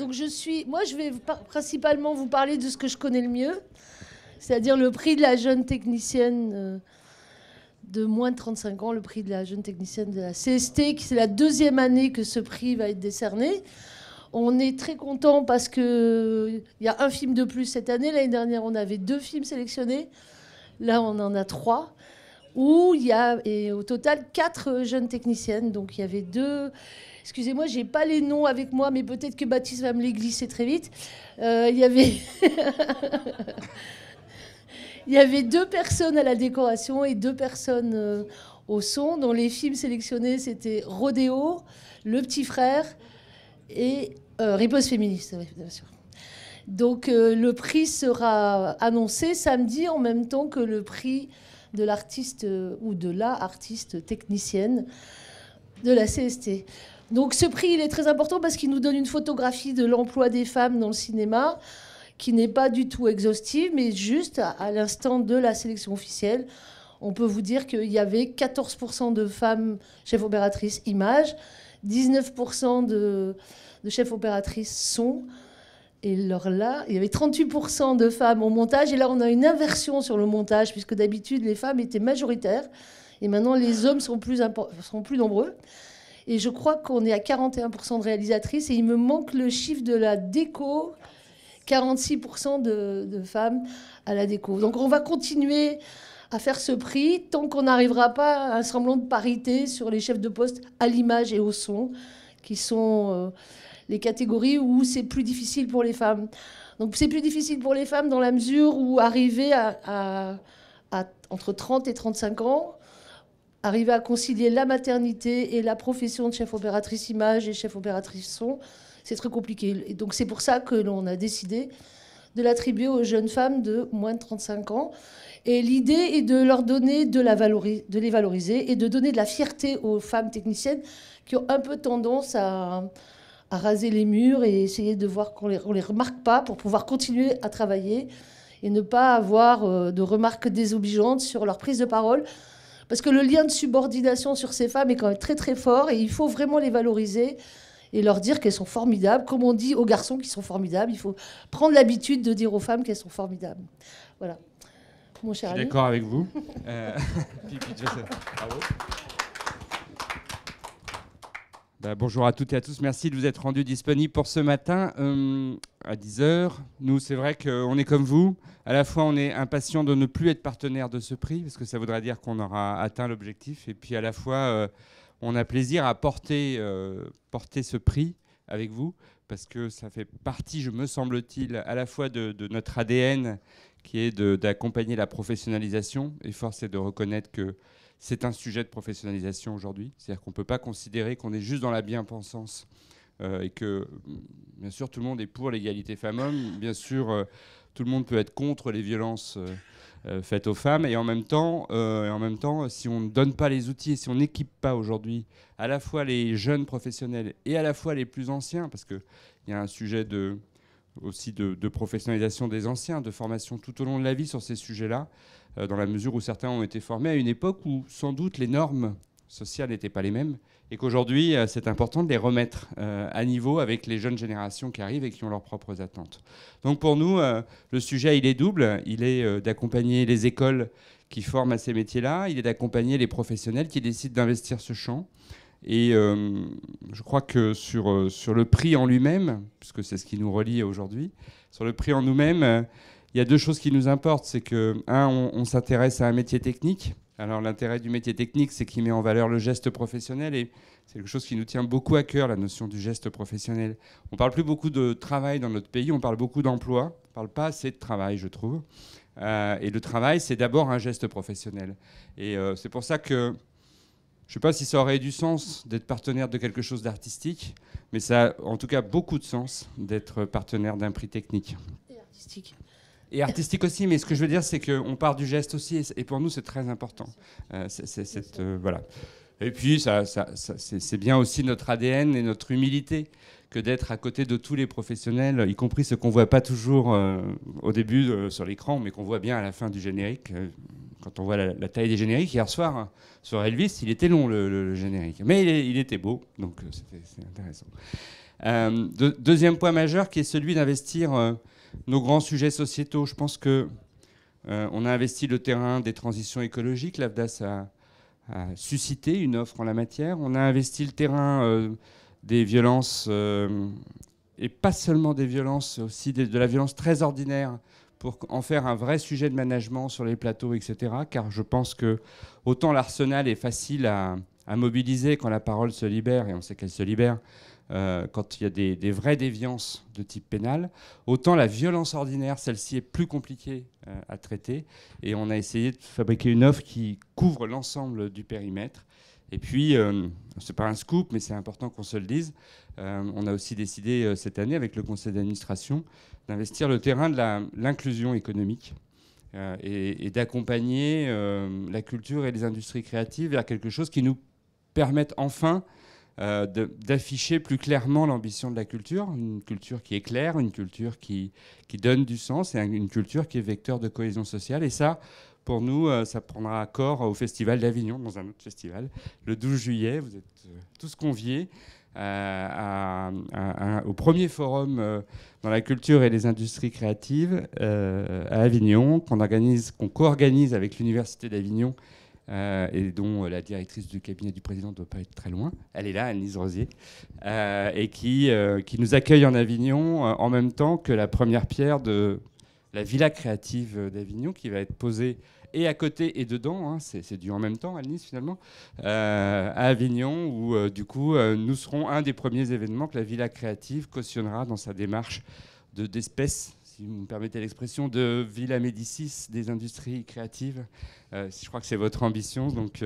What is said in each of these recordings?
Donc moi, je vais principalement vous parler de ce que je connais le mieux, c'est-à-dire le prix de la jeune technicienne de moins de 35 ans, le prix de la jeune technicienne de la CST, qui c'est la deuxième année que ce prix va être décerné. On est très content parce qu'il y a un film de plus cette année. L'année dernière, on avait 2 films sélectionnés. Là, on en a 3. Où il y a et au total 4 jeunes techniciennes. Donc il y avait 2... Excusez-moi, j'ai pas les noms avec moi, mais peut-être que Baptiste va me les glisser très vite. Il y avait... Il y avait 2 personnes à la décoration et 2 personnes au son, dont les films sélectionnés, c'était Rodéo, Le Petit Frère et Riposte féministe, oui, bien sûr. Donc le prix sera annoncé samedi en même temps que le prix de l'artiste ou de la artiste technicienne de la CST. Donc ce prix, il est très important parce qu'il nous donne une photographie de l'emploi des femmes dans le cinéma, qui n'est pas du tout exhaustive, mais juste à l'instant de la sélection officielle, on peut vous dire qu'il y avait 14% de femmes chefs opératrices images, 19% de chefs opératrices son, et alors là, il y avait 38% de femmes au montage, et là on a une inversion sur le montage, puisque d'habitude les femmes étaient majoritaires, et maintenant les hommes sont plus nombreux. Et je crois qu'on est à 41% de réalisatrices, et il me manque le chiffre de la déco, 46% de femmes à la déco. Donc on va continuer à faire ce prix tant qu'on n'arrivera pas à un semblant de parité sur les chefs de poste à l'image et au son, qui sont les catégories où c'est plus difficile pour les femmes. Donc c'est plus difficile pour les femmes dans la mesure où arriver à entre 30 et 35 ans, arriver à concilier la maternité et la profession de chef opératrice image et chef opératrice son, c'est très compliqué. Et donc c'est pour ça que l'on a décidé de l'attribuer aux jeunes femmes de moins de 35 ans. Et l'idée est de leur donner de les valoriser et de donner de la fierté aux femmes techniciennes qui ont un peu tendance à raser les murs et essayer de voir qu'on les remarque pas pour pouvoir continuer à travailler et ne pas avoir de remarques désobligeantes sur leur prise de parole. Parce que le lien de subordination sur ces femmes est quand même très très fort et il faut vraiment les valoriser et leur dire qu'elles sont formidables. Comme on dit aux garçons qui sont formidables, il faut prendre l'habitude de dire aux femmes qu'elles sont formidables. Voilà. Mon cher ami. Je suis d'accord avec vous. Bravo. Bonjour à toutes et à tous. Merci de vous être rendus disponibles pour ce matin à 10h. Nous, c'est vrai qu'on est comme vous. À la fois, on est impatient de ne plus être partenaire de ce prix, parce que ça voudrait dire qu'on aura atteint l'objectif. Et puis, à la fois, on a plaisir à porter ce prix avec vous, parce que ça fait partie, me semble-t-il, à la fois de notre ADN, qui est d'accompagner la professionnalisation. Et force est de reconnaître que c'est un sujet de professionnalisation aujourd'hui. C'est-à-dire qu'on ne peut pas considérer qu'on est juste dans la bien-pensance et que, bien sûr, tout le monde est pour l'égalité femmes-hommes. Bien sûr, tout le monde peut être contre les violences faites aux femmes. Et en même temps, si on ne donne pas les outils et si on n'équipe pas aujourd'hui à la fois les jeunes professionnels et à la fois les plus anciens, parce qu'il y a un sujet aussi de professionnalisation des anciens, de formation tout au long de la vie sur ces sujets-là, dans la mesure où certains ont été formés à une époque où sans doute les normes sociales n'étaient pas les mêmes et qu'aujourd'hui c'est important de les remettre à niveau avec les jeunes générations qui arrivent et qui ont leurs propres attentes. Donc pour nous, le sujet il est double, il est d'accompagner les écoles qui forment à ces métiers-là, il est d'accompagner les professionnels qui décident d'investir ce champ. Et je crois que sur le prix en lui-même, puisque c'est ce qui nous relie aujourd'hui, sur le prix en nous-mêmes, il y a 2 choses qui nous importent. C'est que, on s'intéresse à un métier technique. Alors l'intérêt du métier technique, c'est qu'il met en valeur le geste professionnel. Et c'est quelque chose qui nous tient beaucoup à cœur, la notion du geste professionnel. On ne parle plus beaucoup de travail dans notre pays, on parle beaucoup d'emploi. On ne parle pas assez de travail, je trouve. Et le travail, c'est d'abord un geste professionnel. Et c'est pour ça que je ne sais pas si ça aurait du sens d'être partenaire de quelque chose d'artistique, mais ça a en tout cas beaucoup de sens d'être partenaire d'un prix technique. Et artistique. Et artistique aussi, mais ce que je veux dire, c'est qu'on part du geste aussi, et pour nous, c'est très important. Voilà. Et puis, c'est bien aussi notre ADN et notre humilité que d'être à côté de tous les professionnels, y compris ceux qu'on ne voit pas toujours au début sur l'écran, mais qu'on voit bien à la fin du générique. Quand on voit la taille des génériques, hier soir, sur Elvis, il était long le générique. Mais il était beau, donc c'est intéressant. Deuxième point majeur qui est celui d'investir nos grands sujets sociétaux. Je pense que on a investi le terrain des transitions écologiques. L'AFDAS a suscité une offre en la matière. On a investi le terrain des violences, et pas seulement des violences, aussi de la violence très ordinaire, pour en faire un vrai sujet de management sur les plateaux, etc. Car je pense que autant l'arsenal est facile à mobiliser quand la parole se libère, et on sait qu'elle se libère, quand il y a des vraies déviances de type pénal, autant la violence ordinaire, celle-ci est plus compliquée à traiter. Et on a essayé de fabriquer une offre qui couvre l'ensemble du périmètre. Et puis, c'est pas un scoop, mais c'est important qu'on se le dise, on a aussi décidé cette année, avec le conseil d'administration, d'investir le terrain de l'inclusion économique et d'accompagner la culture et les industries créatives vers quelque chose qui nous permette enfin d'afficher plus clairement l'ambition de la culture, une culture qui est claire, une culture qui donne du sens et une culture qui est vecteur de cohésion sociale. Et ça, pour nous, ça prendra corps au Festival d'Avignon, dans un autre festival, le 12 juillet. Vous êtes tous conviés au premier forum dans la culture et les industries créatives à Avignon, qu'on co-organise avec l'Université d'Avignon, et dont la directrice du cabinet du président ne doit pas être très loin. Elle est là, Anne-Lise Rosier, et qui nous accueille en Avignon en même temps que la première pierre de la Villa créative d'Avignon, qui va être posée et à côté et dedans, hein, c'est du en même temps, Anne-Lise, finalement, à Avignon, où du coup, nous serons un des premiers événements que la Villa créative cautionnera dans sa démarche d'espèce, si vous me permettez l'expression, de Villa Médicis des industries créatives. Je crois que c'est votre ambition. Donc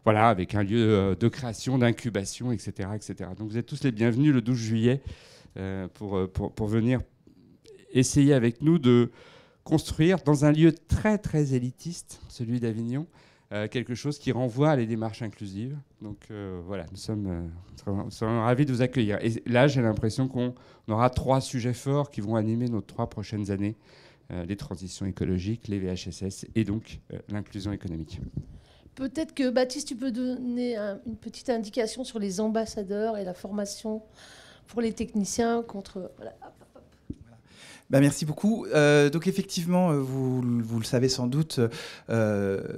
voilà, avec un lieu de création, d'incubation, etc., etc. Donc vous êtes tous les bienvenus le 12 juillet pour venir essayer avec nous de construire dans un lieu très, très élitiste, celui d'Avignon, quelque chose qui renvoie à les démarches inclusives. Donc voilà, nous sommes ravis de vous accueillir. Et là, j'ai l'impression qu'on aura 3 sujets forts qui vont animer nos 3 prochaines années. Les transitions écologiques, les VHSS et donc l'inclusion économique. Peut-être que Baptiste, tu peux donner une petite indication sur les ambassadeurs et la formation pour les techniciens contre... Voilà. Merci beaucoup. Donc effectivement, vous le savez sans doute,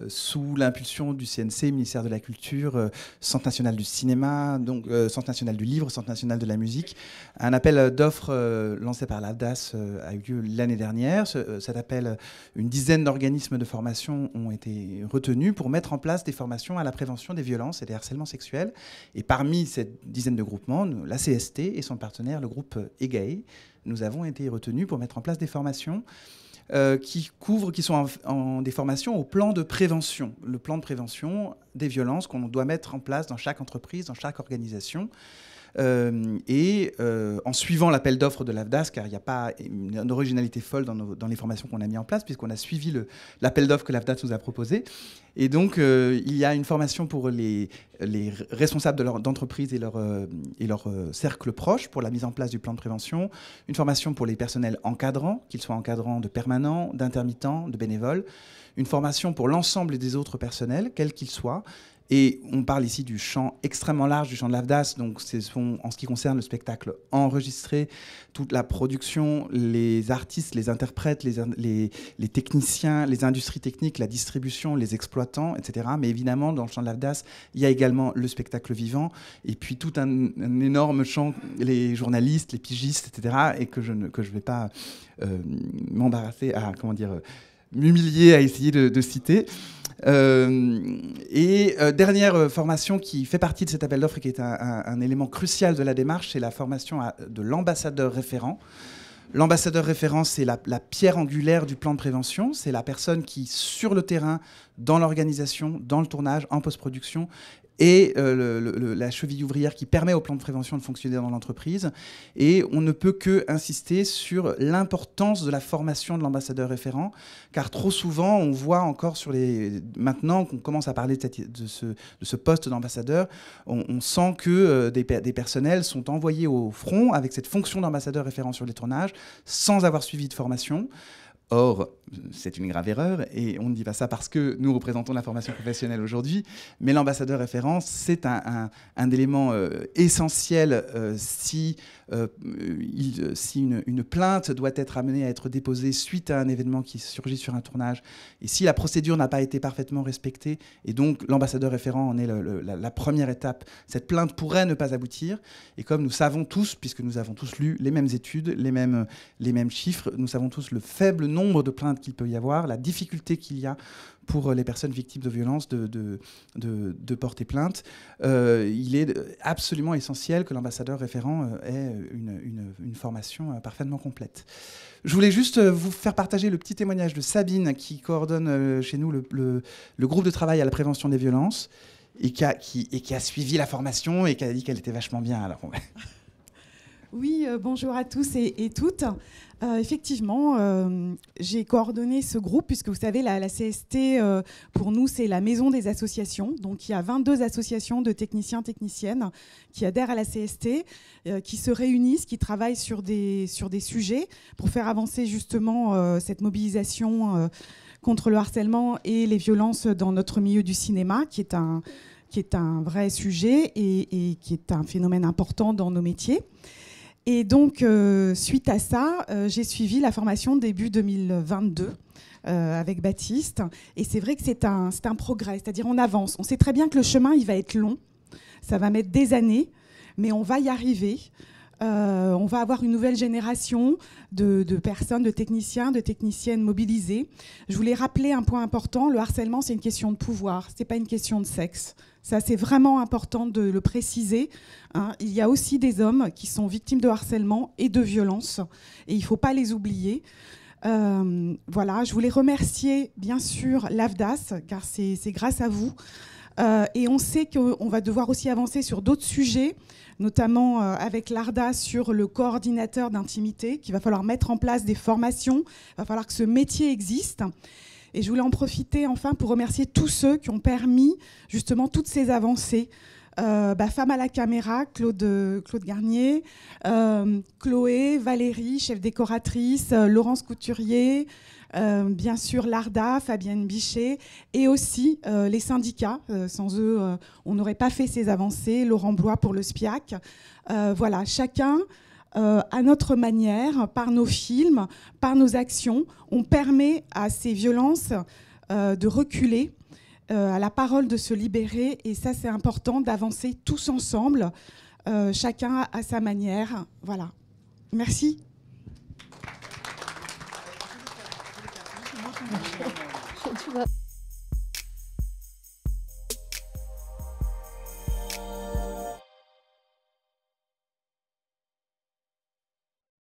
sous l'impulsion du CNC, ministère de la Culture, Centre national du cinéma, donc Centre national du livre, Centre national de la musique, un appel d'offres lancé par l'AFDAS a eu lieu l'année dernière. Cet appel, une dizaine d'organismes de formation ont été retenus pour mettre en place des formations à la prévention des violences et des harcèlements sexuels. Et parmi cette dizaine de groupements, la CST et son partenaire, le groupe EGAE, nous avons été retenus pour mettre en place des formations qui sont des formations au plan de prévention. Le plan de prévention des violences qu'on doit mettre en place dans chaque entreprise, dans chaque organisation. En suivant l'appel d'offres de l'AFDAS, car il n'y a pas une originalité folle dans les formations qu'on a mis en place, puisqu'on a suivi l'appel d'offres que l'AFDAS nous a proposé. Et donc, il y a une formation pour les responsables d'entreprise et leur cercle proche pour la mise en place du plan de prévention, une formation pour les personnels encadrants, qu'ils soient encadrants de permanents, d'intermittents, de bénévoles, une formation pour l'ensemble des autres personnels, quels qu'ils soient. Et on parle ici du champ extrêmement large du champ de l'AFDAS, donc en ce qui concerne le spectacle enregistré, toute la production, les artistes, les interprètes, les techniciens, les industries techniques, la distribution, les exploitants, etc. Mais évidemment, dans le champ de l'AFDAS, il y a également le spectacle vivant, et puis tout un énorme champ, les journalistes, les pigistes, etc. Et que je ne vais pas m'embarrasser à, m'humilier à essayer de citer. Dernière formation qui fait partie de cet appel d'offres et qui est un élément crucial de la démarche, c'est la formation de l'ambassadeur référent. L'ambassadeur référent, c'est la pierre angulaire du plan de prévention. C'est la personne qui, sur le terrain, dans l'organisation, dans le tournage, en post-production, et la cheville ouvrière qui permet au plan de prévention de fonctionner dans l'entreprise. Et on ne peut que insister sur l'importance de la formation de l'ambassadeur référent, car trop souvent, on voit encore maintenant qu'on commence à parler de ce poste d'ambassadeur, on sent que des personnels sont envoyés au front avec cette fonction d'ambassadeur référent sur les tournages, sans avoir suivi de formation. Or, c'est une grave erreur, et on ne dit pas ça parce que nous représentons la formation professionnelle aujourd'hui, mais l'ambassadeur référent, c'est un élément essentiel si une plainte doit être amenée à être déposée suite à un événement qui surgit sur un tournage, et si la procédure n'a pas été parfaitement respectée, et donc l'ambassadeur référent en est la première étape, cette plainte pourrait ne pas aboutir, et comme nous savons tous, puisque nous avons tous lu les mêmes études, les mêmes chiffres, nous savons tous le faible nombre de plaintes qu'il peut y avoir, la difficulté qu'il y a pour les personnes victimes de violences de porter plainte. Il est absolument essentiel que l'ambassadeur référent ait une formation parfaitement complète. Je voulais juste vous faire partager le petit témoignage de Sabine, qui coordonne chez nous le groupe de travail à la prévention des violences, et qui a suivi la formation et qui a dit qu'elle était vachement bien. Alors, Oui, bonjour à tous et toutes. Effectivement, j'ai coordonné ce groupe, puisque vous savez, la CST, pour nous, c'est la maison des associations. Donc, il y a 22 associations de techniciens, techniciennes qui adhèrent à la CST, qui se réunissent, qui travaillent sur des sujets pour faire avancer justement cette mobilisation contre le harcèlement et les violences dans notre milieu du cinéma, qui est un vrai sujet et qui est un phénomène important dans nos métiers. Et donc, suite à ça, j'ai suivi la formation début 2022 avec Baptiste. Et c'est vrai que c'est un progrès, c'est-à-dire on avance. On sait très bien que le chemin, il va être long. Ça va mettre des années, mais on va y arriver. On va avoir une nouvelle génération de personnes, de techniciens, de techniciennes mobilisées. Je voulais rappeler un point important. Le harcèlement, c'est une question de pouvoir. Ce n'est pas une question de sexe. Ça, c'est vraiment important de le préciser. Hein. Il y a aussi des hommes qui sont victimes de harcèlement et de violence. Et il ne faut pas les oublier. Voilà, je voulais remercier, bien sûr, l'AFDAS, car c'est grâce à vous. Et on sait qu'on va devoir aussi avancer sur d'autres sujets, notamment avec l'ARDA sur le coordinateur d'intimité, qu'il va falloir mettre en place des formations. Il va falloir que ce métier existe. Et je voulais en profiter enfin pour remercier tous ceux qui ont permis justement toutes ces avancées. Femme à la caméra, Claude Garnier, Chloé, Valérie, chef décoratrice, Laurence Couturier, bien sûr l'ARDA, Fabienne Bichet, et aussi les syndicats. Sans eux, on n'aurait pas fait ces avancées. Laurent Blois pour le SPIAC. Voilà, chacun... à notre manière, par nos films, par nos actions, on permet à ces violences de reculer, à la parole de se libérer. Et ça, c'est important d'avancer tous ensemble, chacun à sa manière. Voilà. Merci. Tu vas...